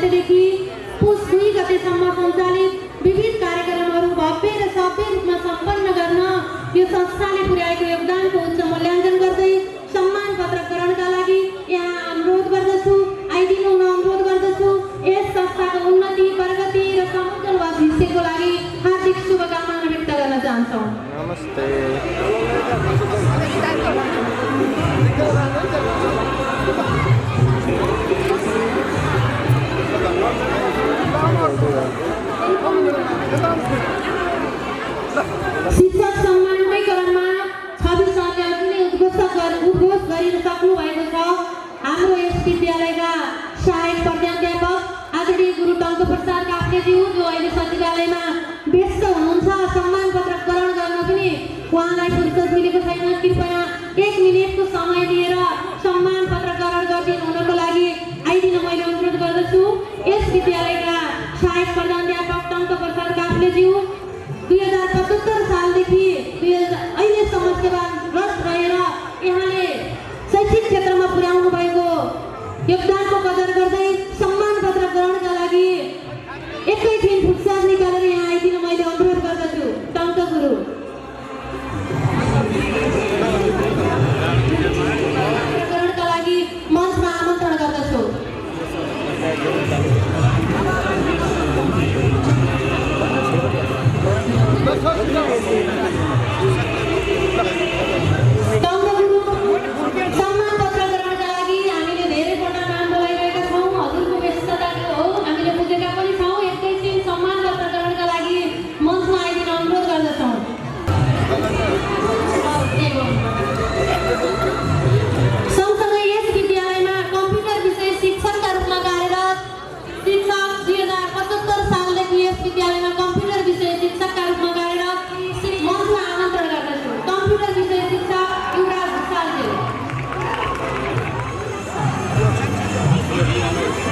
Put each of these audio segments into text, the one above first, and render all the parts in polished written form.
गतेदेखि पुस 2 गतेसम्म सञ्चालित विविध कार्यक्रमहरू भव्य र सभ्य रूपमा सम्पन्न गर्न यो संस्थाले पुर्याएको योगदानको उच्च मूल्याङ्कन गर्दै सम्मान पत्र ग्रहणका लागि यहाँ अनुरोध गर्दछु, आइदिनु हुन अनुरोध गर्दछु। यस संस्थाको उन्नति, प्रगति र समुज्जल भविष्यको लागि हार्दिक शुभकामना व्यक्त गर्न चाहन्छौँ। नमस्ते। शिक्षक सम्मानीकरणमा 26 अध्यापकले उद्घोष गरिन सक्नु भएको छ। हाम्रो यस विद्यालयका सहायक प्राध्यापक आदरणीय गुरु टङ्क प्रसाद काफ्लेज्यू जो अहिले सचिवालयमा व्यस्त हुनुहुन्छ, सम्मान पत्र ग्रहण गर्न पनि उहाँलाई फुर्सद मिलेको छैन। कृपया 1 मिनेटको समय लिएर सम्मान पत्र ग्रहण गरिदिनु हुनको लागि आइदिन मैले अनुरोध गर्दछु। यस विद्यालयका सहायक प्राध्यापक टङ्क प्रसाद काफ्लेज्यू 2075 सालदेखि अहिलेसम्म सेवारत रहेर यहाँले शैक्षिक क्षेत्रमा पुर्याउनु भएको योगदानको कदर गर्दै सम्मान पत्र ग्रहणका लागि एकैछिन फुर्सद निकालेर यहाँ आइदिन मैले अनुरोध गर्दछु। टङ्क गुरु ग्रहणका लागि मञ्चमा आमन्त्रण गर्दछु। सम्मान पत्र ग्रहणका लागि हामीले धेरैपल्ट नाम बोलाइरहेका छौँ। हजुरको व्यस्तताको हो, हामीले बुझेका पनि छौँ। एकैछिन सम्मान पत्र ग्रहणका लागि मञ्चमा आइदिन अनुरोध गर्दछौँ। सँगसँगै यस विद्यालयमा कम्प्युटर विषय शिक्षकका रूपमा कार्यरत शिक्षक 2075 सालदेखि यस विद्यालयमा कम्प्युटर विषय शिक्षकका रूपमा कार्यरत मञ्चमा आमन्त्रण गर्दछु। कम्प्युटर विषय शिक्षक युवराज भुसालज्यू,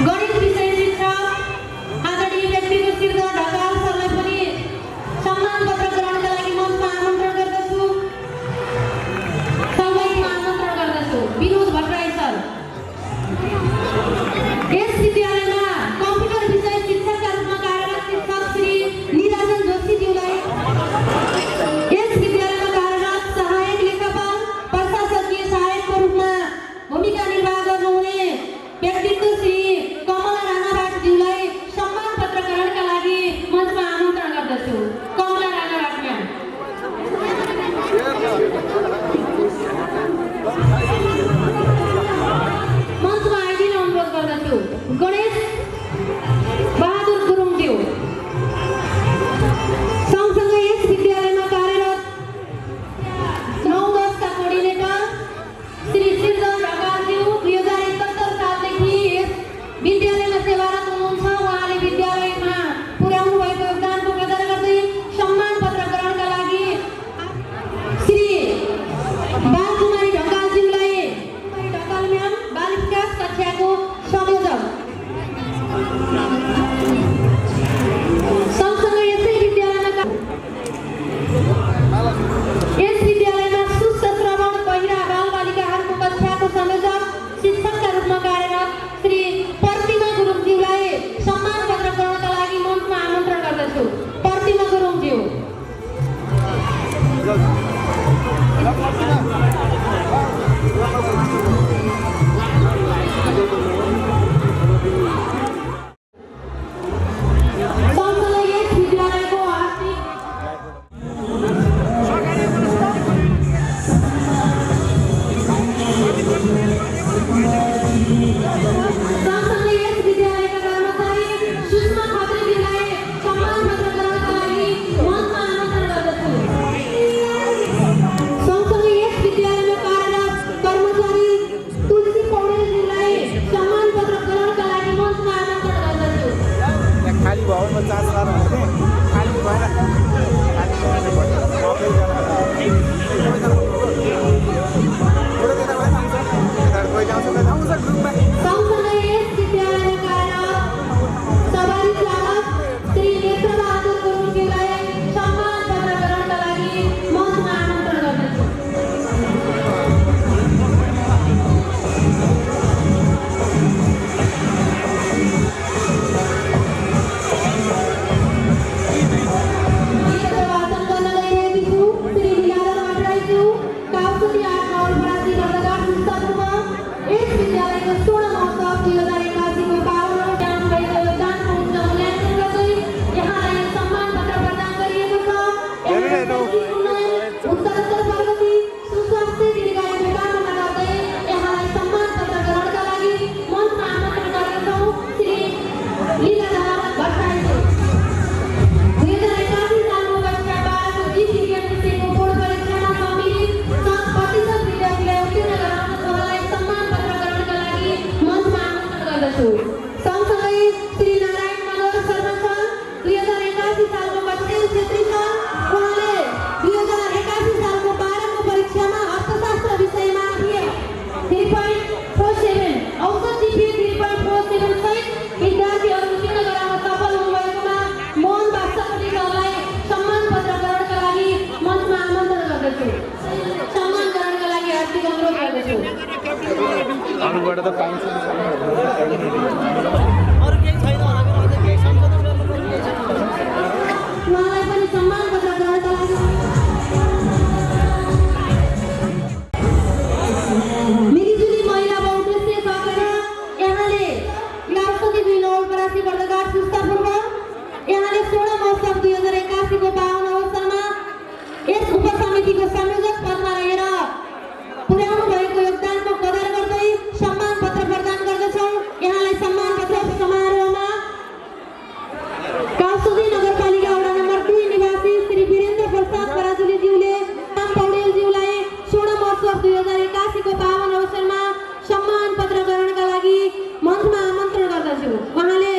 गणित विषय शिक्षक आदरणीय व्यक्तित्व सिरदर ढकाल सरलाई पनि सम्मान पत्र ग्रहणका लागि मञ्चमा आमन्त्रण गर्दछु। सबैमा आमन्त्रण गर्दछु। विनोद भट्टराई सर, यस विद्यालयमा कम्प्युटर विषय शिक्षकका रूपमा कार्यरत शिक्षक श्री निरञ्जन जोशीज्यूलाई, यस विद्यालयमा कार्यरत सहायक लेखापाल प्रशासकीय सहायकको रूपमा भूमिका निर्वाह गर्नुहुने व्यक्तित्व श्री कमला राणा राठज्यूलाई सम्मान पत्र ग्रहणका लागि मञ्चमा आमन्त्रण गर्दछु। कमला राणा राठ म्याम, मञ्चमा आइदिन अनुरोध गर्दछु। गणेश बहादुर गुरुङज्यू, सँगसँगै यस विद्यालयमा कार्यरत 9-10 का कोर्डिनेटर श्री सिरदर ढकालज्यू 2071 सालदेखि यस विद्यालयमा सेवारत हुनुहुन्छ। उहाँले विद्यालयमा पुर्याउनु भएको योगदानको कदर गर्दै सम्मान पत्र ग्रहणका लागि श्री बालकुमारी ढकालज्यूलाई, ढकाल म्याम बाल विकास कक्षाको संयोजक, सँगसँगै यस विद्यालयमा सुस्थ श्रवण बहिरा बालबालिकाहरूको कक्षाको संयोजक शिक्षकका रूपमा कार्यरत श्री प्रतिमा गुरुङज्यूलाई सम्मान पत्र ग्रहणका लागि मञ्चमा आमन्त्रण गर्दछु। प्रतिमा गुरुङज्यू, सँगसँगै यस विद्यालयको आर्थिक सँगसँगै यस विद्यालयका कर्मचारी सुषमा खत्रीज्यूलाई सम्मान पत्र ग्रहणका लागि मञ्चमा आमन्त्रण गर्दछु। सँगसँगै यस विद्यालयमा कार्यरत कर्मचारी तुलसी पौडेलज्यूलाई सम्मान पत्र ग्रहणका लागि मञ्चमा आमन्त्रण गर्दछु। खाली भवनमा चार्ज गर्नु खाली सँगसँगै गर्दछु। सँगसँगै श्री नारायण मनोहर शर्मा सर 2081 सालको कक्षामा छेत्री छ। उहाँले 2081 सालको 12को परीक्षामा अर्थशास्त्र विषयमा 3.47 औसत जिपिए 3.47 सहित विद्यार्थीहरू उत्तीर्ण गराउन सफल हुनुभएकोमा मोहन बादशाहले सरलाई सम्मान पत्र ग्रहणका लागि मञ्चमा आमन्त्रण गर्दछु। सम्मान ग्रहणका लागि हार्दिक अनुरोध गर्दछु। अरूबाट त पाइन्छ उहाँलाई पनि सम्मान पत्र ग्रहणका लागि मिलिजुली महिला बहुउद्देश्य सकेर यहाँले राष्ट्रपति नवलपरासी वर्षगाँठ पुस्तापूर्वक यहाँले 16 महोत्सव 2081 को 52 अवसरमा यस उपसमितिको संयोजक पदमा रहेर पुर्याउनु भएको योगदानको कदर गर्दै सम्मान पत्र प्रदान गर्दछौँ। यहाँलाई सम्मान पत्र समारोहमा काउसुदी नगरपालिका वडा नम्बर 2 निवासी श्री वीरेन्द्र प्रसाद पराजुलीज्यूले राम पौडेलज्यूलाई 16 महोत्सव 2081 को 52 अवसरमा सम्मान पत्र ग्रहणका लागि मञ्चमा आमन्त्रण गर्दछु। उहाँले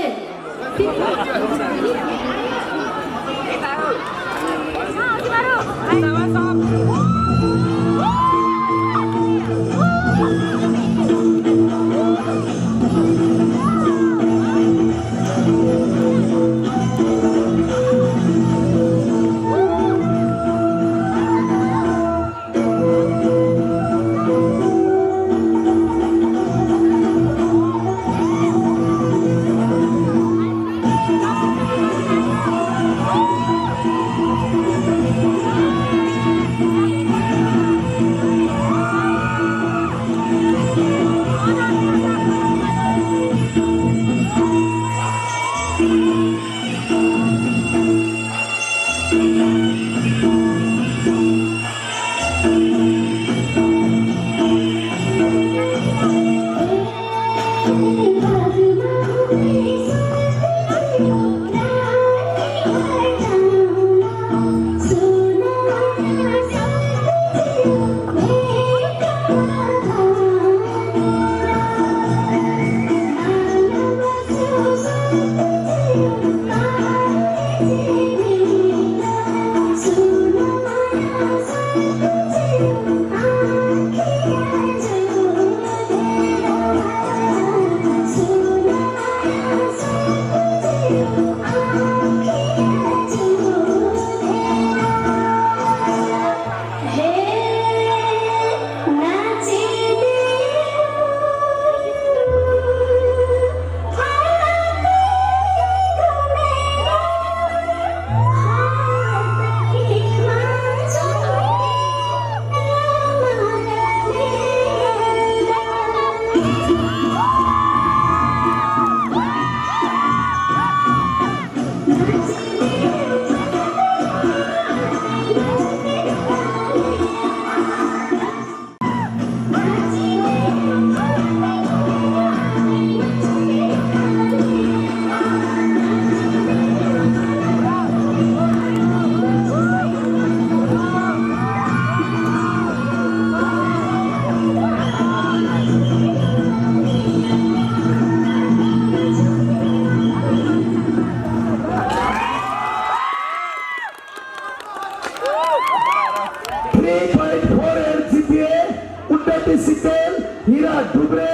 हीरा डुब्रे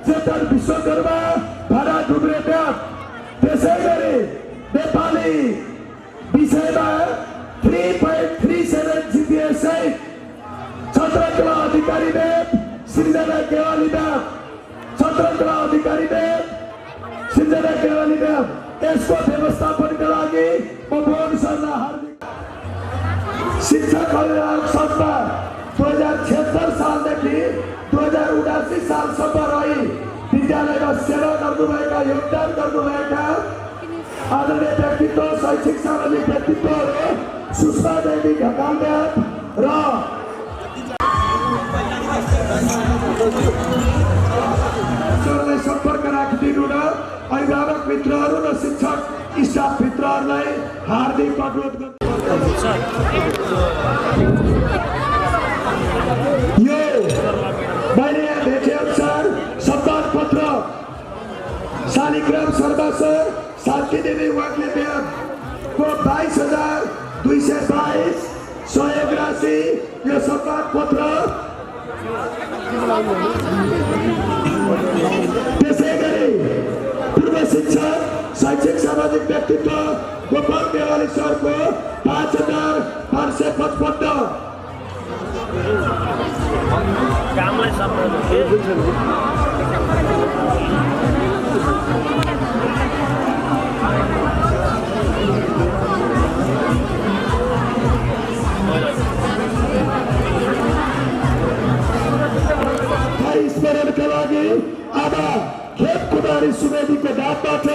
चेतन विश्वकर्मा भाडा डुब्रे म्याप त्यसै गरी नेपाली विषयमा 3.37 जिपिए सहित छत्रकला अधिकारी म्याप सृजना केवाली म्याप छत्रकला अधिकारी म्याप सृजना केवाली म्याप यसको व्यवस्थापनका लागि म मोहन सरलाई हार्दिक शिक्षा कल्याण संस्था 2076 सालदेखि 2079 सालसम्म रही विद्यालयमा सेवा गर्नुभएका योगदान गर्नुभएका आदरणीय व्यक्तित्व शैक्षिक सामाजिक व्यक्तित्वहरू सुषमा देवी ढकाल म्याप र सम्पर्क राखिदिनु र अभिभावक मित्रहरू र शिक्षक स्टाफ मित्रहरूलाई हार्दिक अनुरोध गर्दछु। यो मैले यहाँ भेटे अनुसार सम्मान पत्र शालिग्राम सर्वासर शान्ति देवी वाग्ले ब्याग को 22,222 सहयोग राशि यो सम्मान पत्र त्यसै गरी पूर्व शिक्षक शैक्षिक सामाजिक व्यक्तित्व गोपाल देवाली सरको 5,555 कामलाई स्मरणका लागि अब खेत कुमारी सुवेदीको दापबाट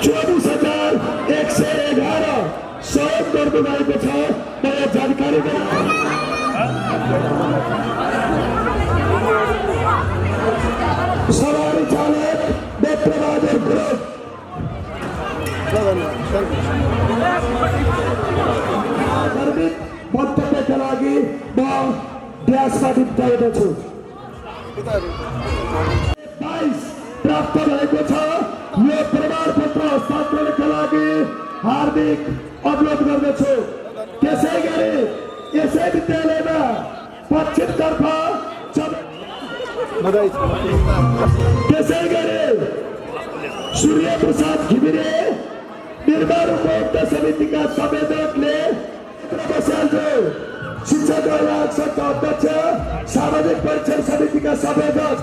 24,111 सहयोग गर्नुभएको छ। मलाई जानकारी सवारी चालक नेत्रबहादुर गुरुङ गर्मित वक्तव्यका लागि म ड्यासमा निम्ताउँदछु। 22 प्राप्त भएको छ। यो प्रमाणपत्र हस्तान्तरणका लागि हार्दिक अनुरोध गर्दछु। त्यसै गरी यसै विद्यालयमा पश्चिमतर्फ त्यसै गरी सूर्य प्रसाद घिमिरे निर्माण उपभोक्ता समितिका संयोजकले शिक्षक विभाग संघका अध्यक्ष सामाजिक परीक्षण समितिका संयोजक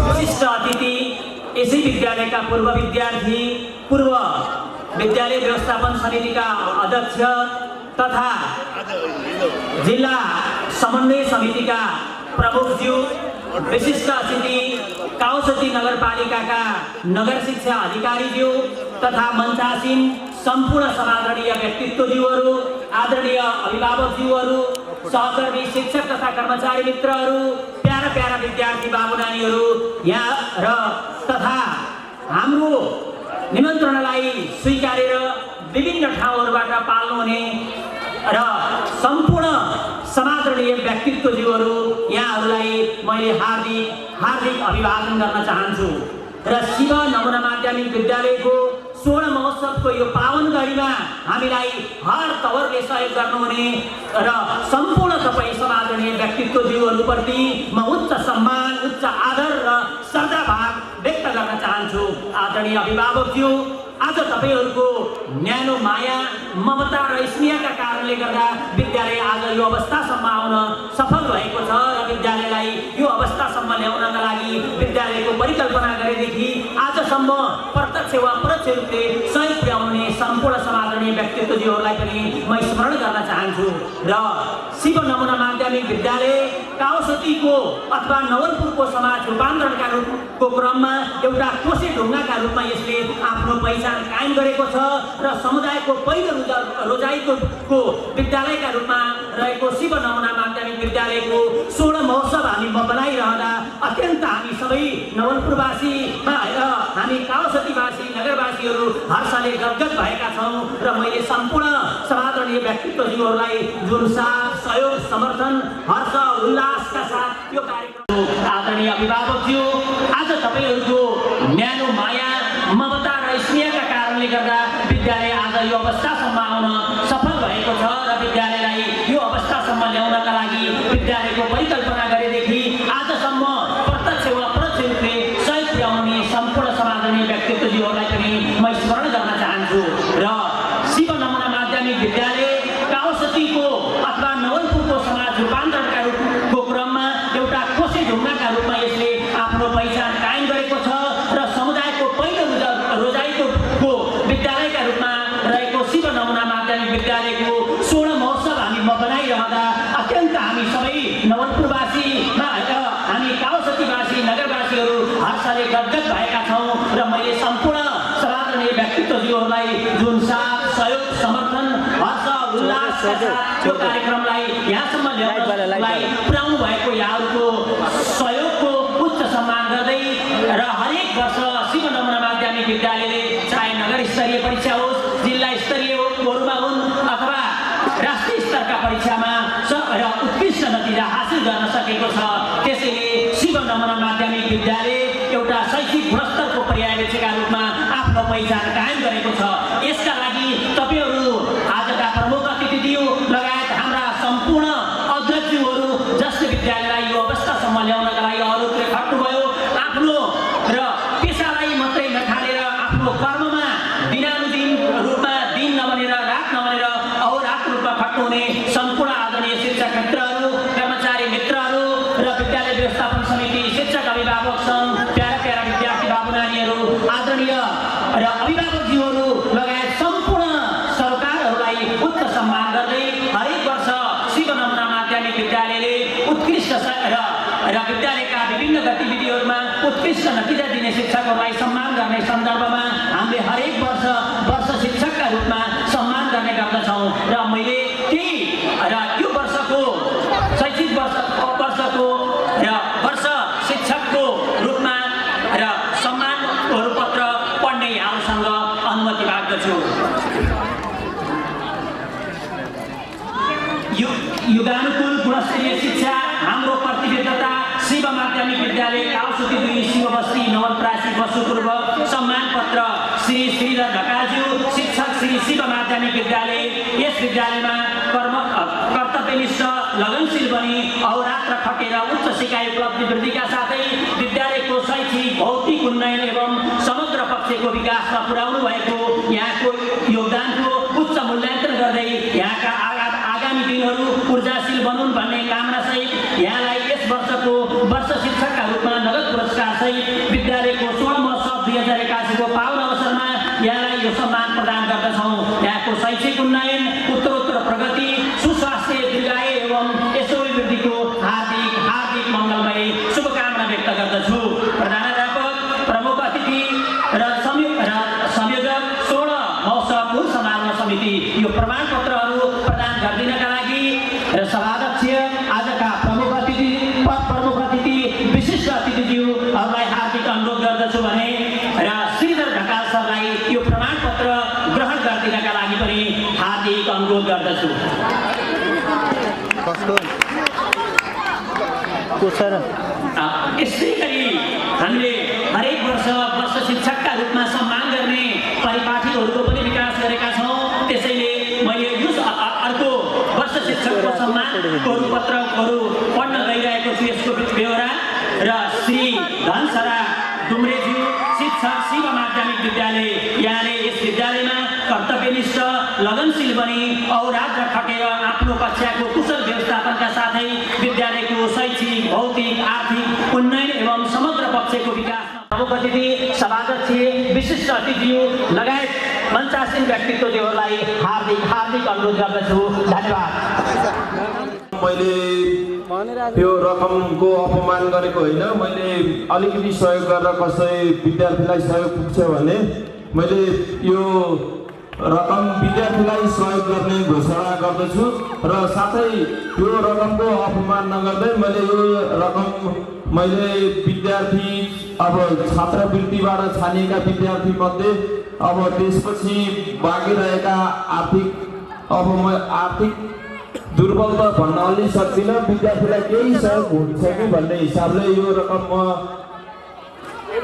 विशिष्ट अतिथि यसै विद्यालयका पूर्व विद्यार्थी पूर्व विद्यालय व्यवस्थापन समितिका अध्यक्ष तथा जिल्ला समन्वय समितिका प्रमुखज्यू विशिष्ट अतिथि काउसती नगरपालिकाका नगर शिक्षा अधिकारीज्यू तथा मञ्चासीन सम्पूर्ण समादरणीय व्यक्तित्वज्यूहरू आदरणीय अभिभावकज्यूहरू सहकर्मी शिक्षक तथा कर्मचारी मित्रहरू प्यारा प्यारा विद्यार्थी बाबु नानीहरू यहाँ र तथा हाम्रो निमन्त्रणालाई स्वीकारेर विभिन्न ठाउँहरूबाट पाल्नुहुने र सम्पूर्ण समादरणीय व्यक्तित्वज्यूहरू यहाँहरूलाई मैले हार्दिक अभिवादन गर्न चाहन्छु र शिव नमुना माध्यमिक विद्यालयको स्वर्ण महोत्सवको यो पावन घडीमा हामीलाई हर तवरले सहयोग गर्नुहुने र सम्पूर्ण तपाईँ समादरणीय व्यक्तित्वज्यूहरूप्रति म उच्च सम्मान उच्च आदर र श्रद्धाभाव व्यक्त गर्न चाहन्छु। आदरणीय अभिभावकज्यू, आज तपाईहरूको न्यानो माया ममता र स्नेहका कारणले गर्दा विद्यालय आज यो अवस्थासम्म आउन सफल भएको छ र विद्यालयलाई यो अवस्थासम्म ल्याउनका लागि विद्यालयको परिकल्पना गरेदेखि आजसम्म प्रत्यक्ष वा परोक्ष रूपले सहयोग पुर्याउने सम्पूर्ण समादरणीय व्यक्तित्वज्यूहरूलाई पनि म स्मरण गर्न चाहन्छु र शिव नमुना माध्यमिक विद्यालय काउसतीको अथवा नवलपुरको समाज रूपान्तरणका रूपको क्रममा एउटा कोसे ढुङ्गाका रूपमा यसले आफ्नो पहिचान कायम गरेको छ र समुदायको पहिलो रोजाइको विद्यालयका रूपमा रहेको शिव नमुना माध्यमिक विद्यालयको स्वर्ण महोत्सव हामी बनाइरहँदा अत्यन्त हामी सबै नवलपुरवासी र हामी काउसतीवासी नगरवासीहरू हर्षले गदगद भएका छौँ र मैले सम्पूर्ण समादरणीय व्यक्तित्वज्यूहरूलाई जुन साथ सहयोग समर्थन हर्ष उल्लासका साथ यो कार्यक्रम आदरणीय अभिभावकज्यू, आज तपाईहरूको न्यानो माया ममता र स्नेहका कारणले गर्दा विद्यालय आज यो अवस्थासम्म आउन सफल भएको छ र विद्यालयलाई यो अवस्थासम्म ल्याउनका लागि विद्यालयको परिकल्पना गरेदेखि आजसम्म प्रत्यक्ष वा परोक्ष रूपले सहयोग पुर्याउने सम्पूर्ण समादरणीय व्यक्तित्वज्यूहरूलाई पनि म स्मरण गर्न चाहन्छु र शिव नमुना माध्यमिक विद्यालय काउसतीको अथवा नवलपुरको समाज रूपान्तरणका रूपको क्रममा एउटा कोसे ढुङ्गाका रूपमा यसले आफ्नो पहिचान कायम गरेको छ र समुदायको पहिलो रोजाइको विद्यालयका रूपमा रहेको शिव नमुना माध्यमिक विद्यालयको स्वर्ण महोत्सव हामी बनाइरहँदा अत्यन्त हामी सबै नवलपुरवासी र हामी काउसतीवासी नगरवासीहरू हर्षले गदगद भएका छौँ र मैले सम्पूर्ण समादरणीय व्यक्तित्वज्यूहरूलाई जुन साथ सहयोग समर्थन हर्ष उल्लासका साथ यो कार्यक्रमलाई यहाँसम्म ल्याउनलाई पुर्याउनु भएको यहाँहरूको सहयोगको उच्च सम्मान गर्दै र हरेक वर्ष शिव नमुना माध्यमिक विद्यालयले चाहे नगर स्तरीय परीक्षा होस् जिल्ला स्तरीयहरूमा हुन् अथवा राष्ट्रिय स्तरका परीक्षामा र उत्कृष्ट नतिजा हासिल गर्न सकेको छ। त्यसैले विद्यालय एउटा शैक्षिक गुणस्तरको पर्यावेक्षकका रूपमा आफ्नो पहिचान कायम गरेको छ। यसका लागि तपाईहरू आजका प्रमुख अतिथिज्यू लगायत हाम्रा सम्पूर्ण अध्यक्षहरू जसले विद्यालयलाई यो अवस्थासम्म ल्याउनका लागि अरूले खट्नुभयो, आफ्नो र पेसालाई मात्रै नठानेर आफ्नो कर्ममा दिनानुदिन रूपमा दिन नबनेर रात नबनेर अहोरात्र रूपमा खट्नुहुने सम्पूर्ण आदरणीय शिक्षक मित्रहरू, कर्मचारी मित्रहरू र विद्यालय व्यवस्थापन समिति, शिक्षक अभिभावक सङ्घ, प्यारा प्यारा विद्यार्थी बाबु नानीहरू, आदरणीय र अभिभावकज्यूहरू लगायत सम्पूर्ण सरकारहरूलाई उच्च सम्मान गर्दै हरेक वर्ष शिव नमुना माध्यमिक विद्यालयले उत्कृष्ट र विद्यालयका विभिन्न गतिविधिहरूमा उत्कृष्ट नतिजा दिने शिक्षकहरूलाई सम्मान गर्ने सन्दर्भमा हामीले हरेक वर्ष शिक्षकका रूपमा सम्मान गर्ने गर्दछौँ र मैले त्यही र यो वर्षको शैक्षिक वर्षको र वर्ष शिक्षकको रूपमा र सम्मानहरू पत्र पढ्ने यहाँसँग अनुमति माग्दछु। युगानुकूल गुणस्तरीय शिक्षा हाम्रो प्रतिबद्धता। शिव माध्यमिक विद्यालय काउसुती 2 शिव बस्ती नवलपरासी बसुपूर्व। सम्मान पत्र श्री श्रीधर ढकालज्यू, शिक्षक श्री शिव माध्यमिक विद्यालय। यस विद्यालयमा कर्तव्यनिष्ठ लगनशील बनी अहोरात्र खटेर उच्च सिकाइ उपलब्धि वृद्धिका साथै विद्यालयको शैक्षिक भौतिक उन्नयन एवं समग्र पक्षको विकासमा पुर्याउनु भएको यहाँको योगदानको उच्च मूल्याङ्कन गर्दै यहाँका आगामी दिनहरू ऊर्जाशील बनुन् भन्ने कामनासहित यहाँलाई यस वर्षको वर्ष शिक्षकका रूपमा नगद पुरस्कार सहित विद्यालयको स्वर्ण महोत्सव 2081 को पावन अवसरमा यहाँलाई यो सम्मान प्रदान गर्दछौँ। यहाँको शैक्षिक उन्नयन, उत्तरोत्तर प्रगति, सुस्वास्थ्य, दीर्घायु एवं यशोभिवृद्धिको हार्दिक मङ्गलमय शुभकामना व्यक्त गर्दछु। प्रधानाध्यापक, प्रमुख अतिथि र संयोजक, स्वर्ण महोत्सव पूर्व समारोह समिति यो प्रमाणपत्रहरू प्रदान गरिदिनका लागि र सभाध्यक्ष, आजका प्रमुख अतिथि विशिष्ट अतिथिज्यूहरूलाई हार्दिक अनुरोध गर्दछु भने र श्रीधर ढकाल सरलाई यो प्रमाणपत्र ग्रहण गरिदिनका लागि पनि हार्दिक अनुरोध गर्दछु। यस्तै गरी हामीले हरेक वर्ष शिक्षकका रूपमा सम्मान गर्ने परिपाटीहरूको पनि विकास गरेका छौँ। त्यसैले मैले यो अर्को वर्ष शिक्षकको सम्मानको पत्रहरू पढ्न गइरहेको छु। यसको बेहोरा र श्री धनसरा डुम्रेज्यू, शिक्षक शिव माध्यमिक विद्यालय। यहाँले यस विद्यालयमा कर्तव्यनिष्ठ लगनशील बनी अहोरात्र खटेर आफ्नो कक्षाको कुशल व्यवस्थापनका साथै विद्यालयको शैक्षिक, भौतिक, आर्थिक उन्नयन एवं समग्र पक्षको विकासमा प्रमुख अतिथि, सभाध्यक्ष, विशिष्ट अतिथिज्यू लगायत मञ्चासीन व्यक्तित्वज्यूहरूलाई हार्दिक अनुरोध गर्दछु। धन्यवाद। मैले यो रकमको अपमान गरेको होइन, मैले अलिकति सहयोग गरेर कसै विद्यार्थीलाई सहयोग पुग्छ भने मैले यो रकम विद्यार्थीलाई सहयोग गर्ने घोषणा गर्दछु र साथै यो रकमको अपमान नगर्दै मैले यो रकम विद्यार्थी अब छात्रवृत्तिबाट छानिएका विद्यार्थी मध्ये अब त्यसपछि बाँकी रहेका आर्थिक दुर्बल त भन्न अलि सक्दिनँ, विद्यार्थीलाई केही सहयोग हुन्छ कि भन्ने हिसाबले यो रकम म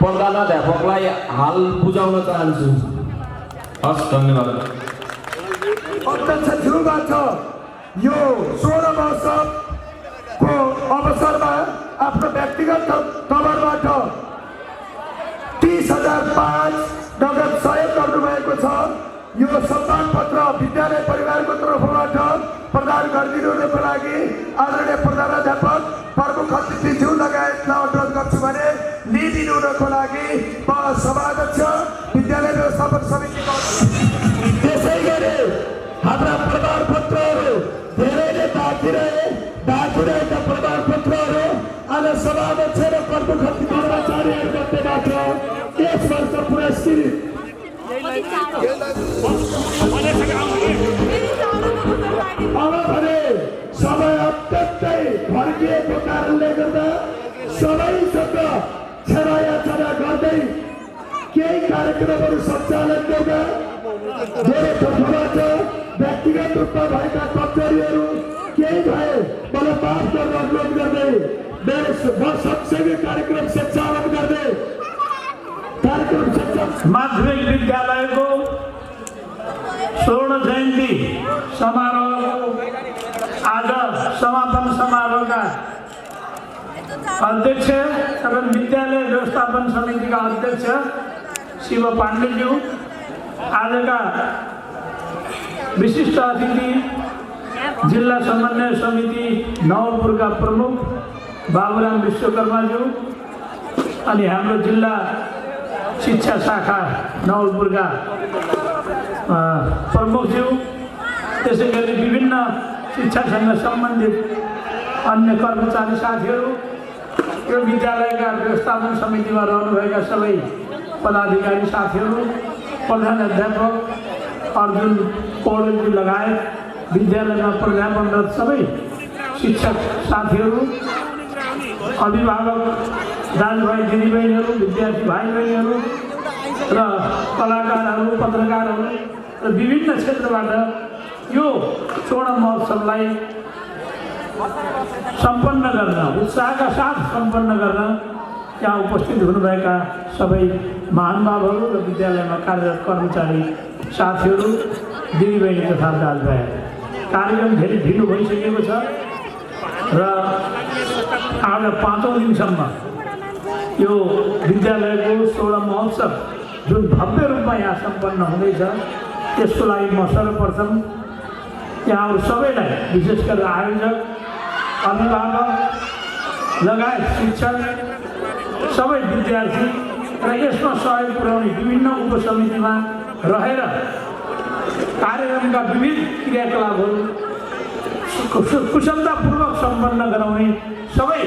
प्रधानाध्यापकलाई हाल बुझाउन चाहन्छु। हस्, धन्यवाद। अध्यक्षज्यूबाट यो स्वर्ण महोत्सवको अवसरमा आफ्नो व्यक्तिगत तवरबाट 30,005 नगद सहयोग गर्नुभएको छ। यो सम्मान पत्र विद्यालय परिवारको तर्फबाट प्रदान गरिदिनुको लागि आदरणीय प्रधानाध्यापक, प्रमुख अतिथिज्यू लगायतलाई अनुरोध गर्छु भने लिइदिनुको लागि म सभाध्यक्ष विद्यालय व्यवस्थापन समितिको। त्यसै गरी हाम्रा प्रमाणपत्रहरू धेरैले बाँकी रहेका प्रमाणपत्रहरू आज सभाध्यक्ष र प्रमुख अतिथिबाट यस वर्ष पुरस्कृत अब भने समय अत्यन्तै फर्किएको कारणले गर्दा सबैसँग छेरायाछेरा गर्दै केही कार्यक्रमहरू सञ्चालन गर्दा मेरो तर्फबाट व्यक्तिगत रूपमा भएका कमजोरीहरू केही भए मलाई माफ गर्न अनुरोध गर्दै सबसे कार्यक्रम सञ्चालन गर्दै कार्यक्रम माध्यमिक विद्यालयको स्वर्ण जयन्ती समारोहको आज समापन समारोहका अध्यक्ष एवं विद्यालय व्यवस्थापन समितिका अध्यक्ष शिव पाण्डेज्यू, आजका विशिष्ट अतिथि जिल्ला समन्वय समिति नवलपुरका प्रमुख बाबुराम विश्वकर्माज्यू अनि हाम्रो जिल्ला शिक्षा शाखा नवलपुरका प्रमुखज्यू, त्यसै गरी विभिन्न शिक्षासँग सम्बन्धित अन्य कर्मचारी साथीहरू, यो विद्यालयका व्यवस्थापन समितिमा रहनुभएका सबै पदाधिकारी साथीहरू, प्रधान अध्यापक अर्जुन पौडेलजी लगायत विद्यालयमा प्राध्यापनरत सबै शिक्षक साथीहरू, अभिभावक दाजुभाइ दिदीबहिनीहरू, विद्यार्थी भाइ बहिनीहरू र कलाकारहरू, पत्रकारहरू र विभिन्न क्षेत्रबाट यो स्वर्ण महोत्सवलाई सम्पन्न गर्न, उत्साहका साथ सम्पन्न गर्न यहाँ उपस्थित हुनुभएका सबै महानुभावहरू र विद्यालयमा कार्यरत कर्मचारी साथीहरू, दिदीबहिनी तथा दाजुभाइ, कार्यक्रम धेरै ढिलो भइसकेको छ र आज 5औं दिनसम्म यो विद्यालयको स्वर्ण महोत्सव जुन भव्य रूपमा यहाँ सम्पन्न हुँदैछ, त्यसको लागि म सर्वप्रथम यहाँहरू सबैलाई, विशेष गरेर आयोजक, अभिभावक लगायत शिक्षक, सबै विद्यार्थी र यसमा सहयोग पुर्याउने विभिन्न उपसमितिमा रहेर कार्यक्रमका विविध क्रियाकलापहरू कुशलतापूर्वक सम्पन्न गराउने सबै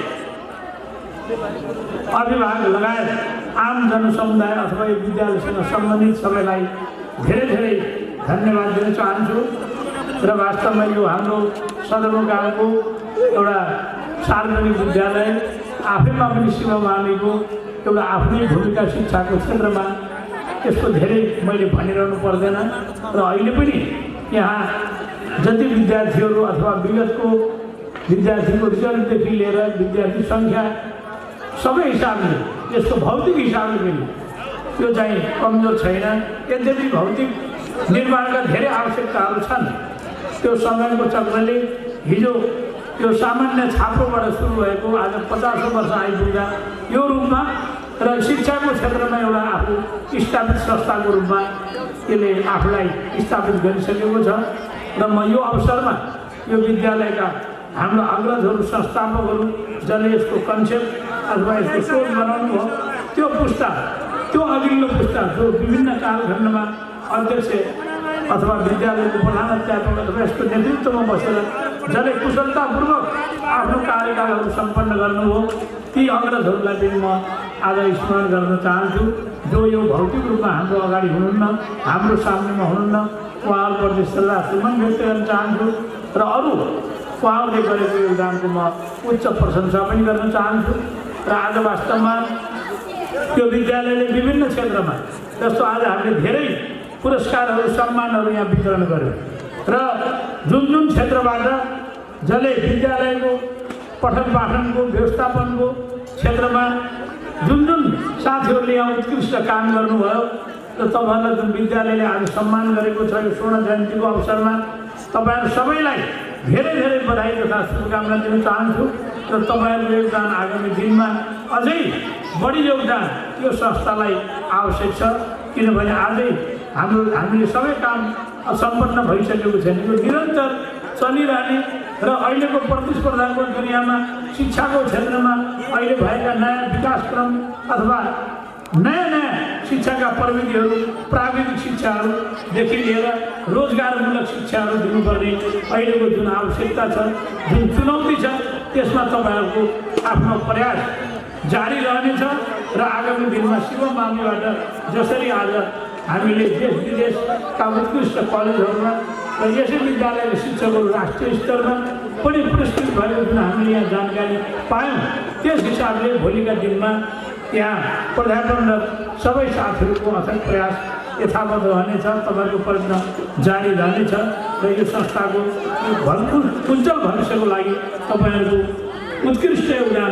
अभिभावक लगायत आम जनसमुदाय अथवा विद्यालयसँग सम्बन्धित सबैलाई धेरै धेरै धन्यवाद दिन चाहन्छु र वास्तवमा यो हाम्रो सदरमुकामको एउटा सार्वजनिक विद्यालय आफैमा पनि शिवमामीको एउटा आफ्नै भूमिका शिक्षाको क्षेत्रमा, यसको धेरै मैले भनिरहनु पर्दैन र अहिले पनि यहाँ जति विद्यार्थीहरू अथवा विगतको विद्यार्थीको रिजल्टदेखि लिएर विद्यार्थी सङ्ख्या सबै हिसाबले, यसको भौतिक हिसाबले पनि यो चाहिँ कमजोर छैन। यद्यपि भौतिक निर्माणका धेरै आवश्यकताहरू छन्। त्यो समयको चक्रले हिजो यो सामान्य छाप्रोबाट सुरु भएको आज 50औं वर्ष आइपुग्दा यो रूपमा र शिक्षाको क्षेत्रमा एउटा आफू स्थापित संस्थाको रूपमा यसले आफूलाई स्थापित गरिसकेको छ र म यो अवसरमा यो विद्यालयका हाम्रो अग्रजहरू, संस्थापकहरू जसले यसको कन्सेप्ट अथवा यसको सोच बनाउनु हो, त्यो पुस्ता, त्यो अघिल्लो पुस्ता जो विभिन्न कालखण्डमा अध्यक्ष अथवा विद्यालयको प्रधानाध्यापक अथवा यसको नेतृत्वमा बसेर जसले कुशलतापूर्वक आफ्नो कार्यकालहरू सम्पन्न गर्नुभयो, ती अग्रजहरूलाई पनि म आज स्मरण गर्न चाहन्छु, जो यो भौतिक रूपमा हाम्रो अगाडि हुनुहुन्न, हाम्रो सामनेमा हुनुहुन्न। उहाँहरूप्रति श्रद्धा सुमन व्यक्त गर्न चाहन्छु र अरू उहाँहरूले गरेको योगदानको म उच्च प्रशंसा पनि गर्न चाहन्छु र आज वास्तवमा त्यो विद्यालयले विभिन्न क्षेत्रमा, जस्तो आज हामीले धेरै पुरस्कारहरू, सम्मानहरू यहाँ वितरण गर्यो र जुन जुन क्षेत्रबाट जसले विद्यालयको पठन पाठनको व्यवस्थापनको क्षेत्रमा जुन जुन साथीहरूले यहाँ उत्कृष्ट काम गर्नुभयो र तपाईँहरूलाई जुन विद्यालयले आज सम्मान गरेको छ यो स्वर्ण जयन्तीको अवसरमा, तपाईँहरू सबैलाई धेरै धेरै बधाई तथा शुभकामना दिन चाहन्छु र तपाईँहरूको योगदान आगामी दिनमा अझै बढी योगदान यो संस्थालाई आवश्यक छ, किनभने आजै हामीले सबै काम सम्पन्न भइसकेको छैन। यो निरन्तर चलिरहने र अहिलेको प्रतिस्पर्धाको दुनियाँमा शिक्षाको क्षेत्रमा अहिले भएका नयाँ विकासक्रम अथवा नयाँ शिक्षाका प्रविधिहरू, प्राविधिक शिक्षाहरूदेखि लिएर रोजगारमूलक शिक्षाहरू दिनुपर्ने अहिलेको जुन आवश्यकता छ, जुन चुनौती छ, त्यसमा तपाईँहरूको आफ्नो प्रयास जारी रहनेछ र आगामी दिनमा शिवमामीबाट जसरी आज हामीले देश विदेशका उत्कृष्ट कलेजहरूमा र यसै विद्यालयका शिक्षकहरू राष्ट्रिय स्तरमा पनि पुरस्कृत भएको जुन हामीले यहाँ जानकारी पायौँ, त्यस हिसाबले भोलिका दिनमा यहाँ प्राध्यापनरत सबै साथीहरूको अथक प्रयास यथावत रहनेछ, तपाईँहरूको प्रयत्न जारी रहनेछ र यो संस्थाको उज्जवल भविष्यको लागि तपाईँहरूको उत्कृष्ट योगदान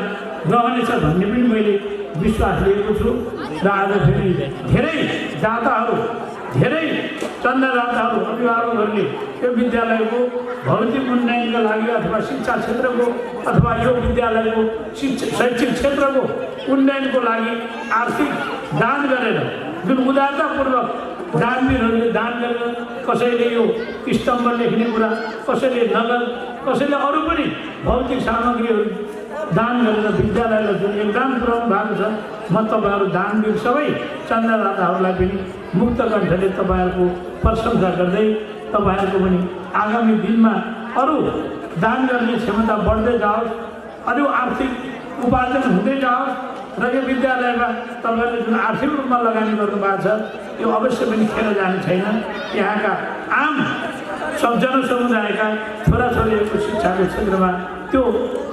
रहनेछ भन्ने पनि मैले विश्वास लिएको छु र आज फेरि धेरै दाताहरू धेरै चन्दादाताहरू अभिभावकहरूले यो विद्यालयको भौतिक उन्नयनका लागि अथवा शिक्षा क्षेत्रको अथवा यो विद्यालयको शैक्षिक क्षेत्रको उन्नयनको लागि आर्थिक दान गरेर जुन उदारतापूर्वक दानवीरहरूले दान गरेर कसैले यो स्तम्भ लेख्ने कुरा कसैले नगद कसैले अरू पनि भौतिक सामग्रीहरू दान गरेर विद्यालयलाई जुन योगदान पुर्याउनु भएको छ म तपाईँहरू दानवीर सबै चन्दादाताहरूलाई पनि मुक्त कण्ठले तपाईँहरूको प्रशंसा गर्दै तपाईँहरूको पनि आगामी दिनमा अरू दान गर्ने क्षमता बढ्दै जाओस् अरू आर्थिक उपार्जन हुँदै जाओस् र यो विद्यालयमा तपाईँहरूले जुन आर्थिक रूपमा लगानी गर्नुभएको छ यो अवश्य पनि खेर जाने छैन। यहाँका आम जनसमुदायका छोराछोरीहरूको शिक्षाको क्षेत्रमा त्यो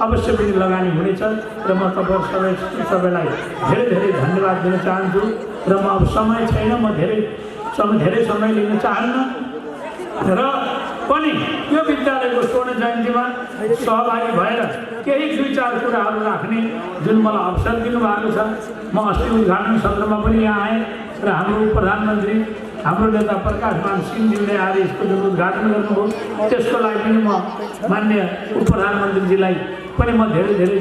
अवश्य पनि लगानी हुनेछ र म तपाईँहरू सबैलाई धेरै धेरै धन्यवाद दिन चाहन्छु र म अब समय छैन, म धेरै समय लिन चाहन्न र पनि यो विद्यालयको स्वर्ण जयन्तीमा सहभागी भएर केही दुई चार कुराहरू राख्ने जुन मलाई अवसर दिनुभएको छ। म अस्ति उद्घाटन सत्रमा पनि यहाँ आएँ र हाम्रो प्रधानमन्त्री हाम्रो नेता प्रकाशमान सिंहज्यूले आएर यसको जुन उद्घाटन गर्नुभयो त्यसको लागि पनि म मान्य उपप्रधानमन्त्रीजीलाई पनि म धेरै धेरै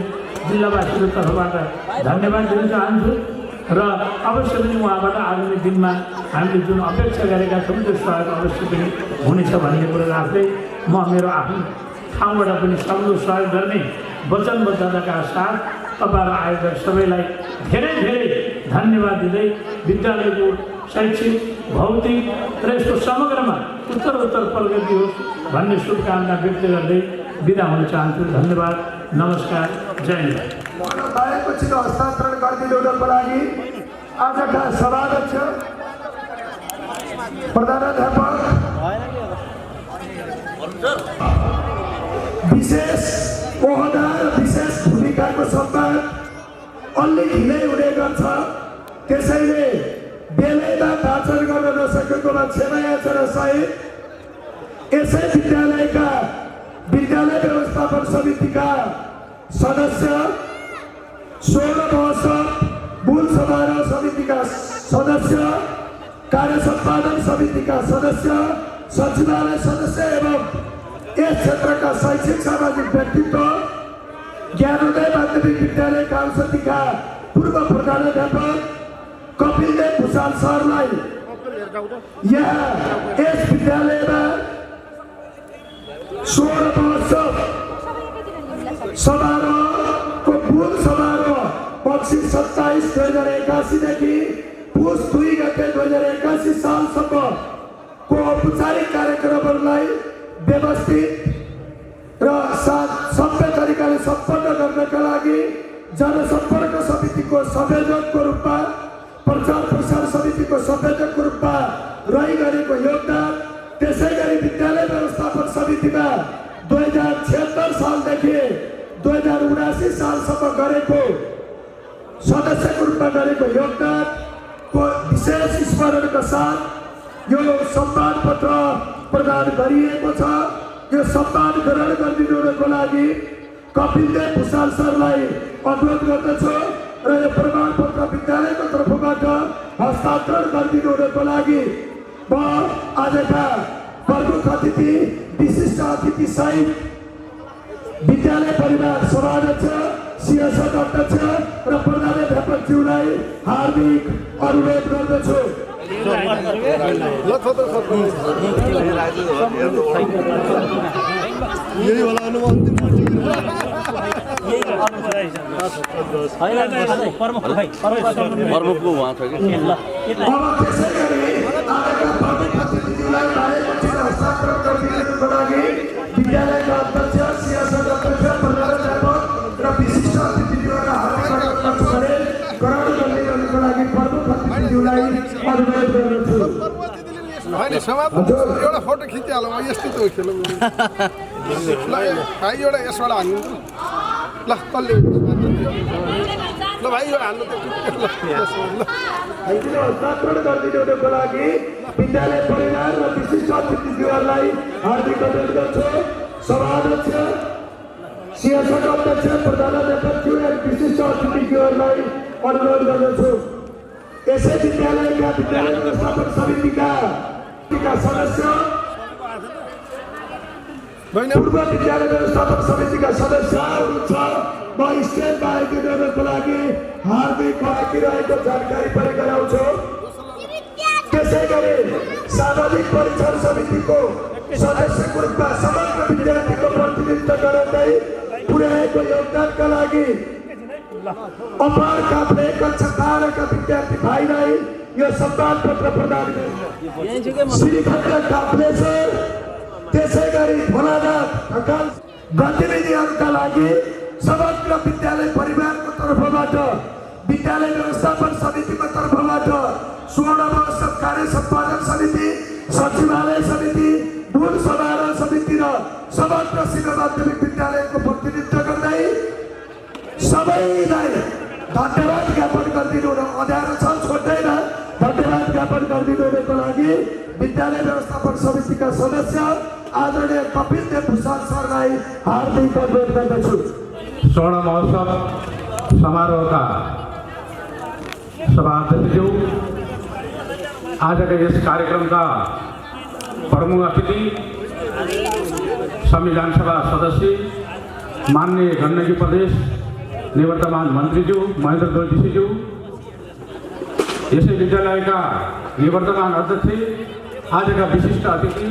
जिल्लावासीको तर्फबाट धन्यवाद दिन चाहन्छु र अवश्य पनि उहाँबाट आगामी दिनमा हामीले जुन अपेक्षा गरेका छौँ त्यो सहयोग अवश्य पनि हुनेछ भन्ने कुरो राख्दै म मेरो आफ्नो ठाउँबाट पनि सक्दो सहयोग गर्ने वचनबद्धताका साथ तपाईँहरू आयोजक सबैलाई धेरै धेरै धन्यवाद दिँदै विद्यालयको शैक्षिक भौतिक र यसको समग्रमा उत्तर प्रगति होस् भन्ने शुभकामना व्यक्त गर्दै बिदा हुन चाहन्छु। धन्यवाद, नमस्कार, जय हिन्द। बाहेकपछिको हस्तान्तरण गरिदिनुको लागि आजका सभाध्यक्ष प्रधानाध्यापक विशेष ओहदा र विशेष भूमिकाको सम्मान अलि ढिलै हुने गर्छ, त्यसैले बेलैमा वाचन गर्न नसकेकोमा क्षमा याचना सहित यसै विद्यालयका विद्यालय व्यवस्थापन समितिका सदस्य, स्वर्ण महोत्सव मूल समारोह समितिका सदस्य, कार्य सम्पादन समितिका सदस्य, सचिवालय सदस्य एवं यस क्षेत्रका शैक्षिक सामाजिक व्यक्तित्व, ज्ञानोदय माध्यमिक विद्यालय काउन्सिलका पूर्व प्रधानाध्यापक कपिलदेव भुषाल सरलाई यहाँ यस विद्यालयमा स्वर्ण महोत्सव समारोहको मूल समारोह मङ्सिर 27, 2081 देखि पुस 2 गते 2081 सालसम्मको औपचारिक कार्यक्रमहरूलाई व्यवस्थित र सभ्य तरिकाले सम्पन्न गर्नका लागि जनसम्पर्क समितिको संयोजकको रूपमा, प्रचार प्रसार समितिको संयोजकको रूपमा रही गरेको योगदान, त्यसै गरी विद्यालय व्यवस्थापन समितिमा 2076 सालदेखि 2079 सालसम्म गरेको सदस्यको रूपमा गरेको योगदानको विशेष स्मरणका साथ यो सम्मान पत्र प्रदान गरिएको छ। यो सम्मान ग्रहण गरिदिनुको लागि कपिलदेव भुषाल सरलाई अनुरोध गर्दछु र यो प्रमाणपत्र विद्यालयको तर्फबाट हस्तान्तरण गरिदिनुको लागि म आजका प्रमुख अतिथि, विशिष्ट अतिथि सहित विद्यालय परिवार सभाध्यक्ष, सियासत अध्यक्ष र प्रधानाध्यापकज्यूलाई हार्दिक अनुरोध गर्दछु। प्रमुखको उहाँ छ कि विद्यालयका अध्यक्ष, सियासत अध्यक्ष, प्रधानाध्यापक र विशिष्ट अतिथिज्यूलाई ग्रहण गरिदिनुको लागि प्रमुख अतिथिज्यूलाई अनुरोध गर्दछु। एउटा फोटो खिचिहालौँ, यस्तो त खेलौँ ल, भाइ एउटा यसबाट हान्नु ल, कसले ल भाइ यो हान्नु हस्तान्तरण गरिदिनुको लागि विद्यालय परिवार र विशिष्ट अतिथिज्यूहरूलाई हार्दिक अनुरोध गर्छु। सभाध्यक्ष सिएसका अध्यक्ष प्रधानाध्यापकज्यू एवं विशिष्ट अतिथिज्यूहरूलाई अनुरोध गर्दछु। यसै विद्यालयका विद्यालय व्यवस्थापन समितिका सदस्य, पूर्व विद्यालय व्यवस्थापन समितिका सदस्यहरू छ। म स्ट्यान्डमा आइदिनुको लागि हार्दिक पर्खिरहेको जानकारी पनि गराउँछु। त्यसै गरी सामाजिक परीक्षण समितिको सदस्यको रूपमा समग्र विद्यार्थीको प्रतिनिधित्व गराउँदै पुर्याएको योगदानका लागि अपार काफ्ले कक्षा 12 का विद्यार्थी भाइलाई यो सम्मान पत्र प्रदान गर्छ। श्रीखण्ड काफ्ले सर, त्यसै गरी भोलानाथ ढकाल गतिविधिहरूका लागि समग्र विद्यालय परिवारको तर्फबाट, विद्यालय व्यवस्थापन समितिको तर्फबाट, स्वर्ण महोत्सव कार्य सम्पादन समिति, सचिवालय समिति, मूल समारोह समिति र समग्र शिक्षा माध्यमिक विद्यालयको प्रतिनिधित्व गर्दै सबैलाई धन्यवाद ज्ञापन गरिदिनु र अँध्यारो छ छोड्दैन धन्यवाद ज्ञापन गरिदिनुको लागि विद्यालय व्यवस्थापन समितिका सदस्य आदरणीय कपिल देव भूषण सरलाई हार्दिक अनुरोध गर्दछु। स्वर्ण महोत्सव समारोहका सभाध्यक्षज्यू, आजका यस कार्यक्रमका प्रमुख अतिथि, संविधान सभा सदस्य, माननीय गण्डकी प्रदेश निवर्तमान मन्त्रीज्यू महेन्द्र दोलजीज्यू, यसै विद्यालयका निवर्तमान अध्यक्ष, आजका विशिष्ट अतिथि,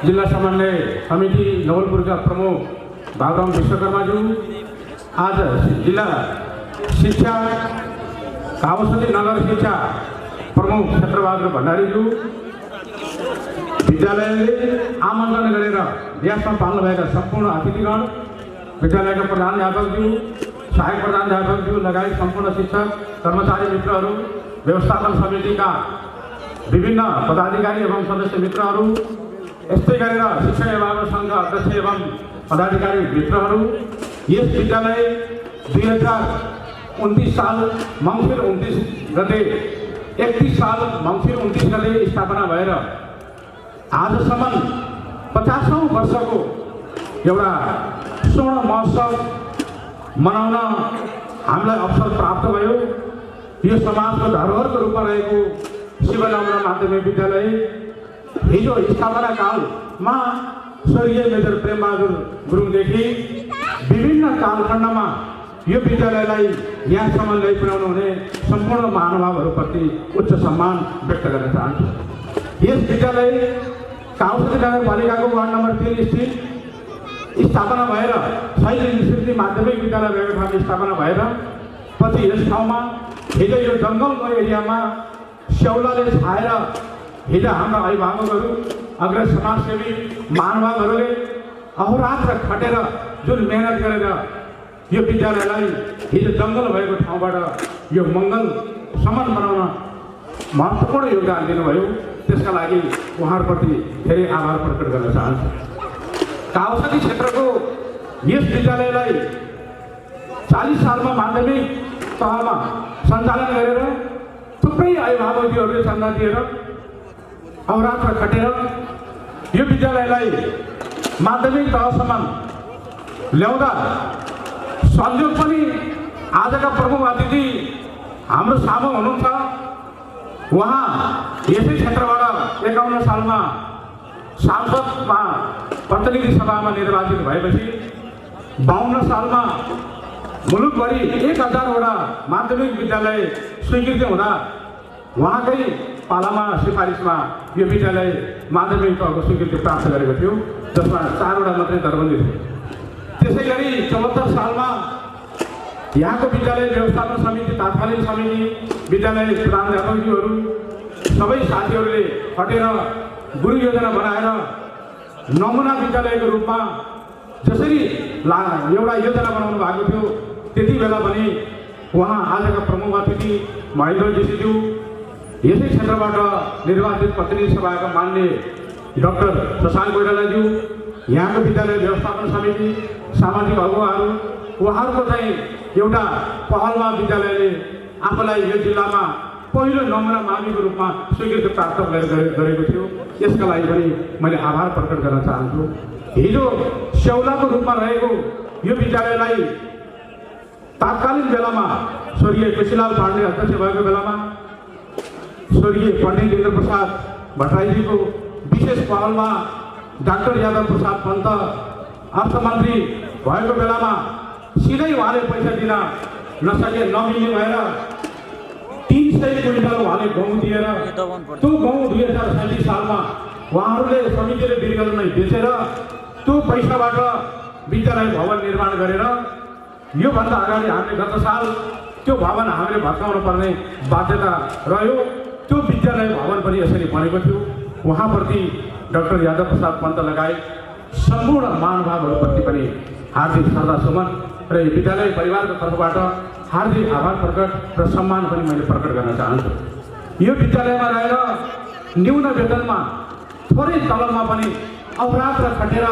जिल्ला समन्वय समिति नवलपुरका प्रमुख बाबुराम विश्वकर्माज्यू, आज जिल्ला शिक्षा कावसती नगर शिक्षा प्रमुख क्षेत्रबहादुर भण्डारीज्यू, विद्यालयले आमन्त्रण गरेर व्यासमा पाल्नुभएका सम्पूर्ण अतिथिगण, विद्यालयका प्रधानाध्यापकज्यू, सहायक प्रधानाध्यापकज्यू लगायत सम्पूर्ण शिक्षक कर्मचारी मित्रहरू, व्यवस्थापन समितिका विभिन्न पदाधिकारी एवं सदस्य मित्रहरू, यस्तै गरेर शिक्षक अभिभावक सङ्घ अध्यक्ष एवं पदाधिकारी मित्रहरू, यस विद्यालय 2029 साल मङ्सिर 29 गते 31 साल मङ्सिर 29 गते स्थापना भएर आजसम्म 50औं वर्षको एउटा स्वर्ण महोत्सव मनाउन हामीलाई अवसर प्राप्त भयो। यो समाजको धरोहरको रूपमा रहेको शिवनगरा माध्यमिक विद्यालय हिजो स्थापना कालमा स्वर्गीय मेजर प्रेमबहादुर गुरुङदेखि विभिन्न कालखण्डमा यो विद्यालयलाई यहाँसम्म ल्याइपुर्याउनु हुने सम्पूर्ण महानुभावहरूप्रति उच्च सम्मान व्यक्त गर्न चाहन्छु। यस विद्यालय काउसती नगरपालिकाको वार्ड नम्बर 3 स्थित स्थापना भएर शैली स्मृति माध्यमिक विद्यालय भएको ठाउँमा स्थापना भएर पछि यस ठाउँमा हिजो यो जङ्गलको एरियामा स्याउलाले छाएर हिजो हाम्रा अभिभावकहरू, अग्रज समाजसेवी महानुभावहरूले अहोरात्र खटेर जुन मेहनत गरेर यो विद्यालयलाई हिजो जङ्गल भएको ठाउँबाट यो मङ्गलसम्म बनाउन महत्त्वपूर्ण योगदान दिनुभयो। त्यसका लागि उहाँहरूप्रति धेरै आभार प्रकट गर्न चाहन्छु। काउसती क्षेत्रको यस विद्यालयलाई 40 सालमा माध्यमिक तहमा सञ्चालन गरेर थुप्रै अभिभावकहरूले चन्दा दिएर अहोरात्र खटेर यो विद्यालयलाई माध्यमिक तहसम्म ल्याउँदा संयोग पनि आजका प्रमुख अतिथि हाम्रो सामु हुनुहुन्छ। उहाँ यसै क्षेत्रबाट 51 सालमा सांसदमा प्रतिनिधि सभामा निर्वाचित भएपछि 52 सालमा मुलुकभरि 1000वटा माध्यमिक विद्यालय स्वीकृति हुँदा उहाँकै पालामा सिफारिसमा यो विद्यालय माध्यमिक तहको स्वीकृति प्राप्त गरेको थियो, जसमा 4वटा मात्रै दरबन्दी थियो। त्यसै गरी 74 सालमा यहाँको विद्यालय व्यवस्थापन समिति, तात्कालीन समिति, विद्यालय प्रधानाध्यापकज्यूहरू सबै साथीहरूले खटेर गुरु योजना बनाएर नमुना विद्यालयको रूपमा जसरी एउटा योजना बनाउनु भएको थियो, त्यति बेला पनि उहाँ आजका प्रमुख अतिथि महेन्द्र जोशीज्यू, यसै क्षेत्रबाट निर्वाचित प्रतिनिधि सभाका मान्य डाक्टर शशाङ्क कोइरालाज्यू, यहाँको विद्यालय व्यवस्थापन समिति, सामाजिक अगुवाहरू, उहाँहरूको चाहिँ एउटा पहलमा विद्यालयले आफूलाई यो जिल्लामा पहिलो नमुना माविको रूपमा स्वीकृति प्राप्त गरेको थियो। यसका लागि पनि मैले आभार प्रकट गर्न चाहन्छु। हिजो स्याउलाको रूपमा रहेको यो विद्यालयलाई तात्कालीन बेलामा स्वर्गीय केसीलाल पाण्डे अध्यक्ष भएको बेलामा स्वर्गीय पण्डित इन्द्र प्रसाद भट्टराईजीको विशेष पहलमा डाक्टर यादव प्रसाद पन्त अर्थमन्त्री भएको बेलामा सिधै उहाँले पैसा दिन नमिल्ने भएर 300 क्विन्टल उहाँले गहुँ दिएर त्यो गहुँ 2037 सालमा उहाँहरूले समितिले बिर्गलमै बेचेर त्यो पैसाबाट विद्यालय भवन निर्माण गरेर योभन्दा अगाडि हामीले गत साल त्यो भवन हामीले भत्काउनु पर्ने बाध्यता रह्यो। त्यो विद्यालय भवन पनि यसरी बनेको थियो। उहाँप्रति डाक्टर यादव प्रसाद पन्त लगायत सम्पूर्ण महानुभावहरूप्रति पनि हार्दिक श्रद्धासुमन र विद्यालय परिवारको तर्फबाट हार्दिक आभार प्रकट र सम्मान पनि मैले प्रकट गर्न चाहन्छु। यो विद्यालयमा रहेर न्यून वेतनमा थोरै तलबमा पनि अहोरात्र खटेर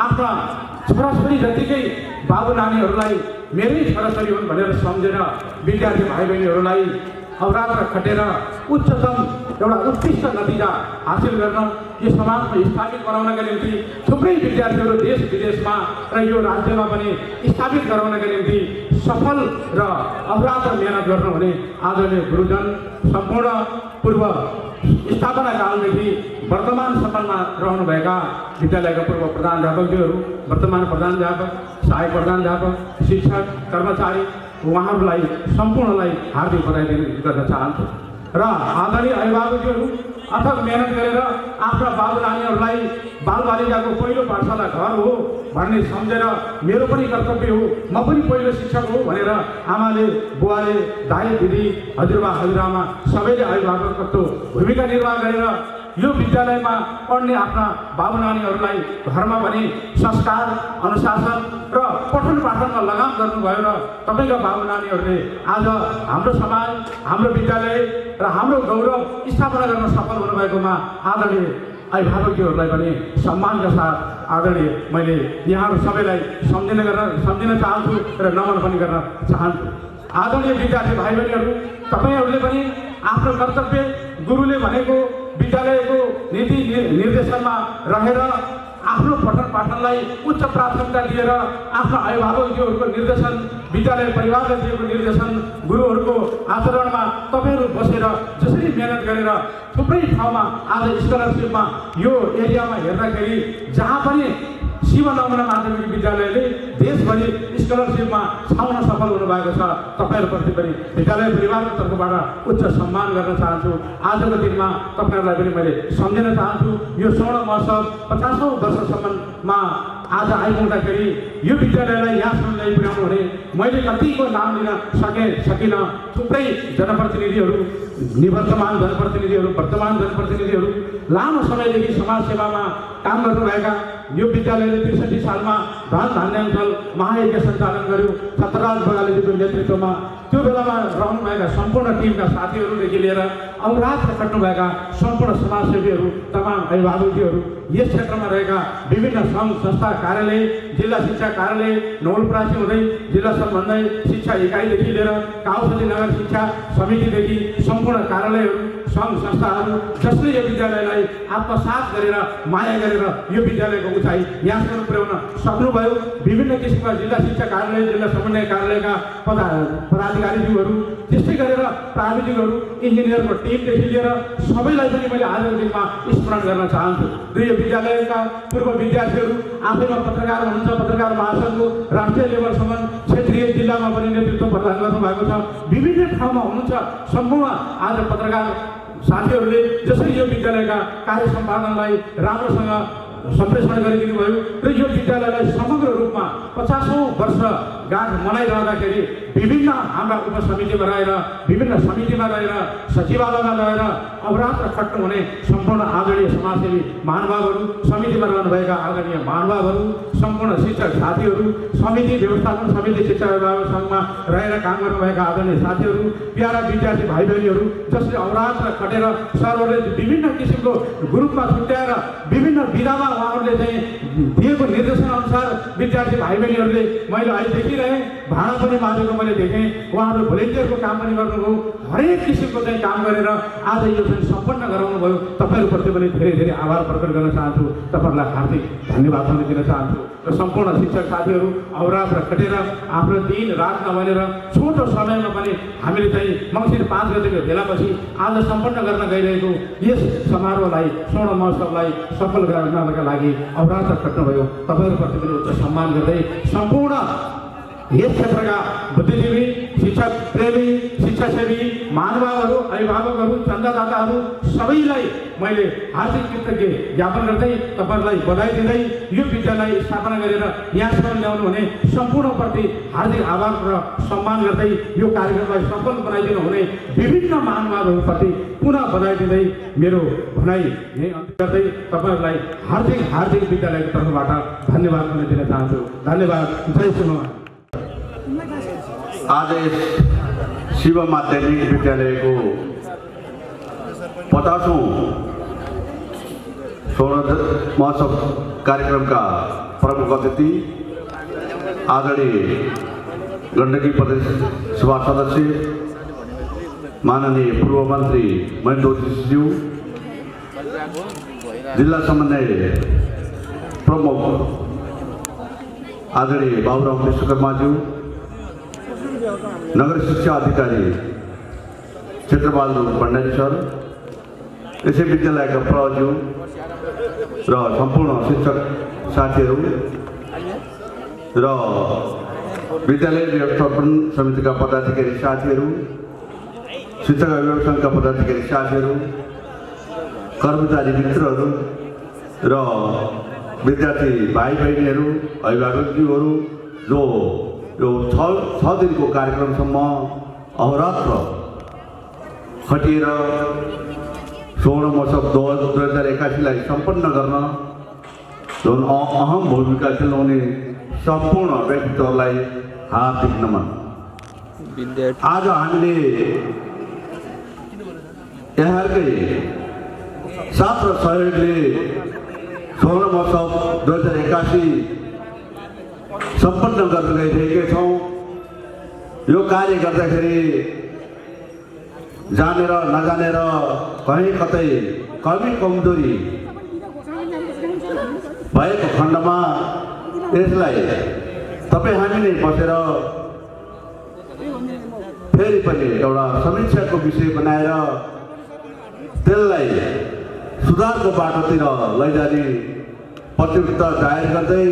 आफ्ना छोराछोरी जतिकै बाबु नानीहरूलाई मेरै छोराछोरी हुन् भनेर सम्झेर विद्यार्थी भाइ बहिनीहरूलाई अहोरात्र खटेर उच्चतम एउटा उत्कृष्ट नतिजा हासिल गर्न यो समाजमा स्थापित गराउनका निम्ति थुप्रै विद्यार्थीहरू देश विदेशमा र यो राज्यमा पनि स्थापित गराउनका निम्ति सफल र अहोरात्र मेहनत गर्नुहुने आदरणीय गुरुजन सम्पूर्ण पूर्व स्थापना कालदेखि वर्तमानसम्ममा रहनुभएका विद्यालयका पूर्व प्रधानाध्यापकज्यूहरू, वर्तमान प्रधानाध्यापक, सहायक प्रधानाध्यापक, शिक्षक, कर्मचारी उहाँहरूलाई सम्पूर्णलाई हार्दिक बधाई गर्न चाहन्छु र आदरणीय अभिभावकज्यूहरू अथक मेहनत गरेर आफ्ना बाबु नानीहरूलाई बालबालिकाको पहिलो पाठशाला घर हो भन्ने सम्झेर मेरो पनि कर्तव्य हो, म पनि पहिलो शिक्षक हो भनेर आमाले, बुवाले, दाइ, दिदी, हजुरबा, हजुरआमा सबैले अभिभावकत्व भूमिका निर्वाह गरेर यो विद्यालयमा पढ्ने आफ्ना बाबु नानीहरूलाई घरमा पनि संस्कार, अनुशासन र पठन पाठनमा लगाम गर्नुभयो र तपाईँका बाबु नानीहरूले आज हाम्रो समाज, हाम्रो विद्यालय र हाम्रो गौरव स्थापना गर्न सफल हुनुभएकोमा आदरणीय अभिभावकज्यूहरूलाई पनि सम्मानका साथ आदरणीय मैले यहाँहरू सबैलाई सम्झिन चाहन्छु र नमन पनि गर्न चाहन्छु। आदरणीय विद्यार्थी भाइ बहिनीहरू, तपाईँहरूले पनि आफ्नो कर्तव्य गुरुले भनेको विद्यालयको नीति निर्देशनमा रहेर आफ्नो पठन पाठनलाई उच्च प्राथमिकता दिएर आफ्ना अभिभावकज्यूहरूको निर्देशन, विद्यालय परिवारले दिएको निर्देशन, गुरुहरूको आचरणमा तपाईँहरू बसेर जसरी मेहनत गरेर थुप्रै ठाउँमा आज स्कलरसिपमा यो एरियामा हेर्दाखेरि जहाँ पनि शिव नमुना माध्यमिक विद्यालयले देशभरि स्कलरसिपमा छाउन सफल हुनुभएको छ। तपाईँहरूप्रति पनि विद्यालय परिवारको तर्फबाट उच्च सम्मान गर्न चाहन्छु। आजको दिनमा तपाईँहरूलाई पनि मैले सम्झिन चाहन्छु। यो स्वर्ण महोत्सव 50औं वर्षसम्ममा आज आइपुग्दाखेरि यो विद्यालयलाई यहाँसम्म ल्याइपुर्याउनु हुने मैले कतिको नाम लिन सकिनँ। थुप्रै जनप्रतिनिधिहरू, निवर्तमान जनप्रतिनिधिहरू, वर्तमान जनप्रतिनिधिहरू लामो समयदेखि समाजसेवामा काम गर्नुभएका, यो विद्यालयले 63 सालमा धन धान्याञ्चल महायज्ञ सञ्चालन गर्यो छत्रराज बगालेजीको नेतृत्वमा। त्यो बेलामा रहनुभएका सम्पूर्ण टिमका साथीहरूदेखि लिएर अहोरात्र खट्नुभएका सम्पूर्ण समाजसेवीहरू, तमाम अभिभावकज्यूहरू, यस क्षेत्रमा रहेका विभिन्न सङ्घ संस्था कार्यालय, जिल्ला शिक्षा कार्यालय, नवलपरासी हुँदै जिल्ला सम्बन्धी शिक्षा इकाइदेखि लिएर काउसली नगर शिक्षा समितिदेखि सम्पूर्ण कार्यालयहरू, सङ्घ संस्थाहरू जसले यो विद्यालयलाई आत्मसात गरेर माया गरेर यो विद्यालयको उचाइ यहाँसम्म पुर्याउन सक्नुभयो। विभिन्न किसिमका जिल्ला शिक्षा कार्यालय, जिल्ला समन्वय कार्यालयका पदाधिकारीज्यूहरू, त्यस्तै गरेर प्राविधिकहरू, इन्जिनियरको टिमदेखि लिएर सबैलाई पनि मैले आजको दिनमा स्मरण गर्न चाहन्छु। र यो विद्यालयका पूर्व विद्यार्थीहरू आफैमा पत्रकार हुनुहुन्छ, पत्रकार महासङ्घको राष्ट्रिय लेभलसम्म, क्षेत्रीय जिल्लामा पनि नेतृत्व प्रदान गर्नुभएको छ। विभिन्न ठाउँमा हुनुहुन्छ सम्पूर्ण आज पत्रकार साथीहरूले जसरी यो विद्यालयका कार्य सम्पादनलाई राम्रोसँग सम्प्रेषण गरिदिनु भयो र यो विद्यालयलाई समग्र रूपमा 50औं वर्ष गाँठ मनाइरहँदाखेरि विभिन्न हाम्रा उपसमितिमा रहेर, विभिन्न समितिमा रहेर, सचिवालयमा रहेर अहोरात्र खट्नुहुने सम्पूर्ण आदरणीय समाजसेवी महानुभावहरू, समितिमा रहनुभएका आदरणीय महानुभावहरू, सम्पूर्ण शिक्षक साथीहरू, समिति व्यवस्थापन समिति शिक्षा अभिभावक सङ्घमा रहेर काम गर्नुभएका आदरणीय साथीहरू, प्यारा विद्यार्थी भाइ बहिनीहरू जसले अहोरात्र खटेर सरहरूले विभिन्न किसिमको ग्रुपमा छुट्याएर विभिन्न विधामा उहाँहरूले चाहिँ दिएको निर्देशनअनुसार विद्यार्थी भाइ बहिनीहरूले मैले अहिले देखिरहेँ, भाडा पनि बाँधेको मैले देखेँ। उहाँहरू भोलिन्टियरको काम पनि गर्नुभयो, हरेक किसिमको चाहिँ काम गरेर आज यो चाहिँ सम्पन्न गराउनु भयो। तपाईँहरूप्रति पनि धेरै धेरै आभार प्रकट गर्न चाहन्छु, तपाईँहरूलाई हार्दिक धन्यवाद पनि दिन चाहन्छु। र सम्पूर्ण शिक्षक साथीहरू अवरात्र खटेर आफ्नो दिन रात नभनेर छोटो समयमा पनि हामीले चाहिँ मङ्सिर 5 गतेको भेलापछि आज सम्पन्न गर्न गइरहेको यस समारोहलाई, स्वर्ण महोत्सवलाई सफल गराउनका लागि अवरात्र खट्नुभयो। तपाईँहरूप्रति पनि उच्च सम्मान गर्दै सम्पूर्ण यस क्षेत्रका बुद्धिजीवी, शिक्षक प्रेमी, शिक्षासेवी, महानुभावहरू, अभिभावकहरू, चन्दादाताहरू सबैलाई मैले हार्दिक कृतज्ञ ज्ञापन गर्दै तपाईँहरूलाई बधाई दिँदै यो विद्यालय स्थापना गरेर यहाँसम्म ल्याउनु हुने सम्पूर्णप्रति हार्दिक आभार र सम्मान गर्दै यो कार्यक्रमलाई सफल बनाइदिनु हुने विभिन्न महानुभावहरूप्रति पुनः बधाई दिँदै मेरो भनाइ यही अन्त्य गर्दै तपाईँहरूलाई हार्दिक हार्दिक विद्यालयको तर्फबाट धन्यवाद पनि दिन चाहन्छु। धन्यवाद। जय श्रीमान। आज शिव माध्यमिक विद्यालयको 50औं स्वर्ण महोत्सव कार्यक्रमका प्रमुख अतिथि आदरणीय गण्डकी प्रदेश सभा सदस्य माननीय पूर्व मन्त्री महेन्द्र जोशीज्यू, जिल्ला समन्वय प्रमुख आदरणीय बाबुराम विश्वकर्माज्यू, नगर शिक्षा अधिकारी क्षेत्रबहादुर भण्डारी सर, यसै विद्यालयका प्रज्यू र सम्पूर्ण शिक्षक साथीहरू र विद्यालय व्यवस्थापन समितिका पदाधिकारी साथीहरू, शिक्षक अभिभावक सङ्घका पदाधिकारी साथीहरू, कर्मचारी मित्रहरू र विद्यार्थी भाइ बहिनीहरू, अभिभावकज्यूहरू जो यो 6 दिनको कार्यक्रमसम्म अहोरात्र खटिएर स्वर्ण महोत्सव 2081लाई सम्पन्न गर्न जुन अहम भूमिका खेल्नुहुने सम्पूर्ण व्यक्तित्वहरूलाई हार्दिक नमन। आज हामीले यहाँकै साथ र सहयोगले स्वर्ण महोत्सव 2081 सम्पन्न गर्न गइरहेका छौँ। यो कार्य गर्दाखेरि जानेर नजानेर कहीँ कतै कमी कमजोरी भएको खण्डमा यसलाई तपाईँ हामी नै बसेर फेरि पनि एउटा समीक्षाको विषय बनाएर त्यसलाई सुधारको बाटोतिर लैजाने प्रतिबद्धता जाहेर गर्दै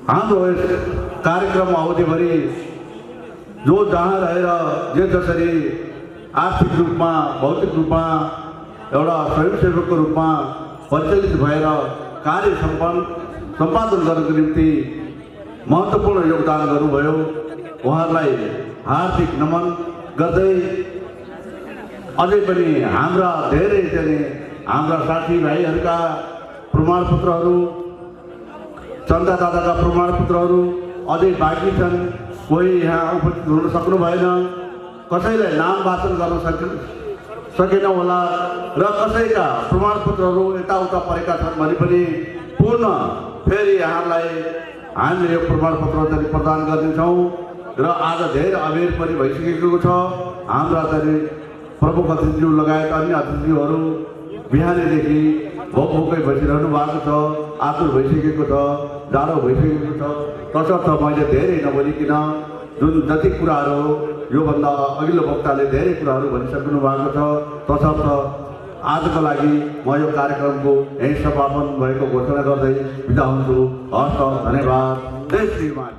हाम्रो यस कार्यक्रम अवधिभरि जो जहाँ रहेर जे जसरी आर्थिक रूपमा, भौतिक रूपमा एउटा स्वयंसेवकको रूपमा परिचालित भएर कार्य सम्पादन गर्नको निम्ति महत्त्वपूर्ण योगदान गर्नुभयो, उहाँहरूलाई हार्दिक नमन गर्दै अझै पनि हाम्रा धेरै हाम्रा साथीभाइहरूका प्रमाणपत्रहरू, चन्दादाताका प्रमाणपत्रहरू अझै बाँकी छन्। कोही यहाँ उपस्थित हुन सक्नु भएन, कसैलाई नाम वाचन गर्न सकेन होला र कसैका प्रमाणपत्रहरू यताउता परेका छन् भने पनि पुनः फेरि यहाँलाई हामीले यो प्रमाणपत्र प्रदान गर्नेछौँ। र आज धेरै अबेर पनि भइसकेको छ। हाम्रा प्रमुख अतिथिज्यू लगायत अन्य अतिथिज्यूहरू बिहानैदेखि भोकै बसिरहनु भएको छ, आतुर भइसकेको छ, जाडो भइसकेको छ। तसर्थ मैले धेरै नबोलिकन जुन जति कुराहरू योभन्दा अघिल्लो वक्ताले धेरै कुराहरू भनिसक्नु भएको छ, तसर्थ आजको लागि म यो कार्यक्रमको यही समापन भएको घोषणा गर्दै बिदा हुन्छु। हस्त, धन्यवाद। जय श्रीमान।